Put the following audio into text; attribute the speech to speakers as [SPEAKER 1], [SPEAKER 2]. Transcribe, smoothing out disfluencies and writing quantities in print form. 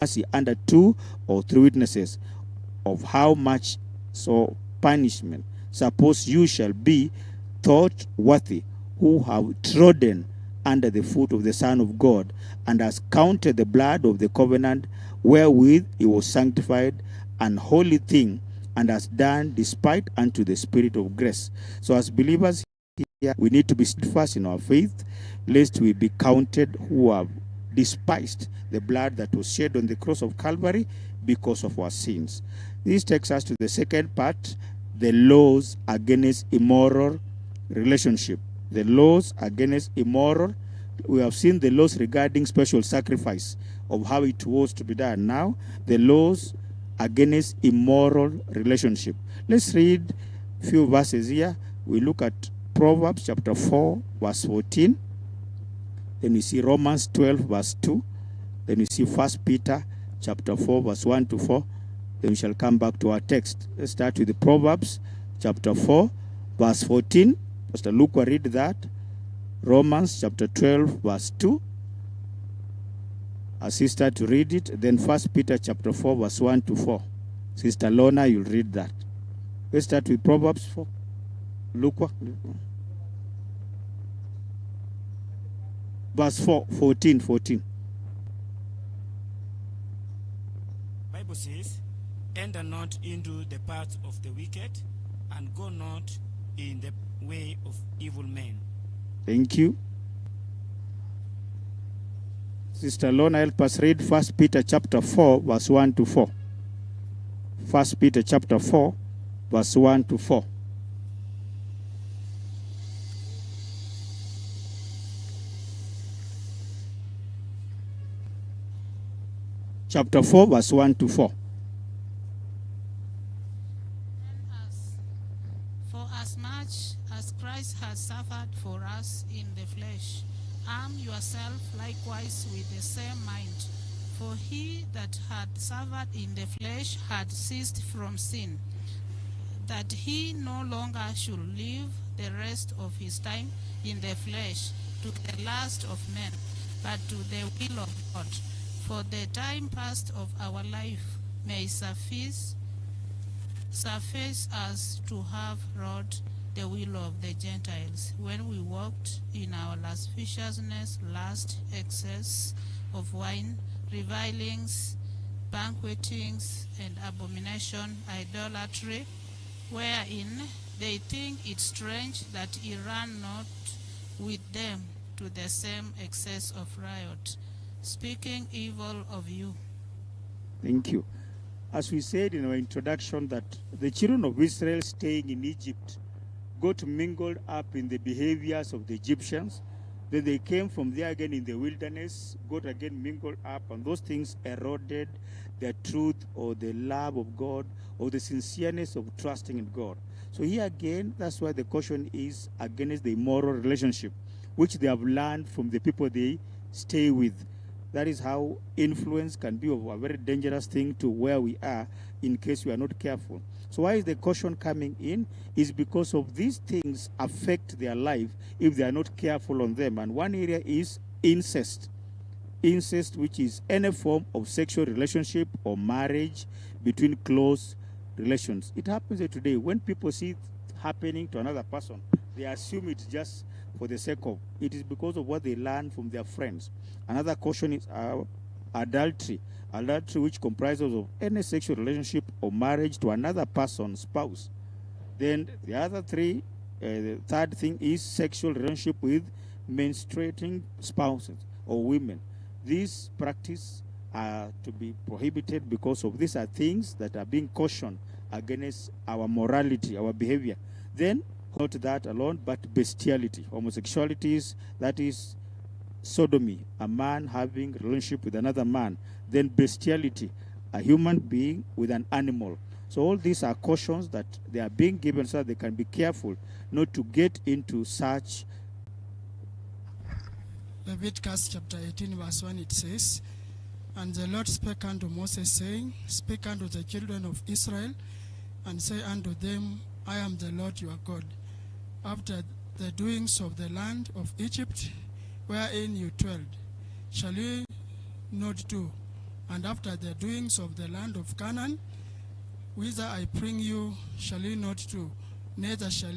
[SPEAKER 1] mercy under 2 or 3 witnesses of how much so punishment suppose you shall be thought worthy, who have trodden under the foot of the Son of God, and has counted the blood of the covenant wherewith he was sanctified an holy thing, and has done despite unto the Spirit of grace. So as believers here, we need to be steadfast in our faith, lest we be counted who have despised the blood that was shed on the cross of Calvary because of our sins. This takes us to the second part, the laws against immoral relationship. The laws against immoral. We have seen the laws regarding special sacrifice of how it was to be done. Now, the laws against immoral relationship. Let's read a few verses here. We look at Proverbs chapter 4, verse 14. Then we see Romans 12, verse 2. Then we see 1 Peter chapter 4, verse 1 to 4. Then we shall come back to our text. Let's start with the Proverbs chapter 4, verse 14. Pastor Luke will read that. Romans chapter 12, verse 2. Our sister to read it. Then 1 Peter chapter 4, verse 1 to 4. Sister Lorna, you'll read that. Let's start with Proverbs 4. Luke. Verse 14.
[SPEAKER 2] Bible says, enter not into the path of the wicked, and go not in the way of evil men.
[SPEAKER 1] Thank you. Sister Lorna, help us read 1 Peter chapter 4, verse 1 to 4. 1 Peter chapter 4, verse 1 to 4. Chapter 4, verse 1 to 4.
[SPEAKER 3] For as much as Christ has suffered for us in the flesh, arm yourself likewise with the same mind. For he that had suffered in the flesh had ceased from sin, that he no longer should live the rest of his time in the flesh to the lust of men, but to the will of God. For the time past of our life may suffice us to have wrought the will of the Gentiles, when we walked in our lasciviousness, lust, excess of wine, revilings, banquetings, and abomination, idolatry, wherein they think it strange that he ran not with them to the same excess of riot, speaking evil of you.
[SPEAKER 1] Thank you. As we said in our introduction, that the children of Israel staying in Egypt got mingled up in the behaviors of the Egyptians. Then they came from there again in the wilderness, got again mingled up, and those things eroded the truth or the love of God or the sincereness of trusting in God. So here again, that's why the caution is against the immoral relationship, which they have learned from the people they stay with. That is how influence can be a very dangerous thing to where we are in case we are not careful. So why is the caution coming in? Is because of these things affect their life if they are not careful on them. And one area is incest. Incest, which is any form of sexual relationship or marriage between close relations. It happens today. When people see it happening to another person, they assume it's just for the sake of. It is because of what they learn from their friends. Another caution is adultery. Adultery, which comprises of any sexual relationship or marriage to another person's spouse. Then the other three, the third thing is sexual relationship with menstruating spouses or women. These practices are to be prohibited because of these are things that are being cautioned against our morality, our behavior. Then, not that alone, but bestiality. Homosexuality is, that is sodomy, a man having a relationship with another man. Then bestiality, a human being with an animal. So all these are cautions that they are being given so that they can be careful not to get into such.
[SPEAKER 4] Leviticus chapter 18 verse 1, it says, And the Lord spake unto Moses, saying, Speak unto the children of Israel, and say unto them, I am the Lord your God. After the doings of the land of Egypt, wherein you dwelled, shall you not do, And after the doings of the land of Canaan, whither I bring you, shall you not do, neither shall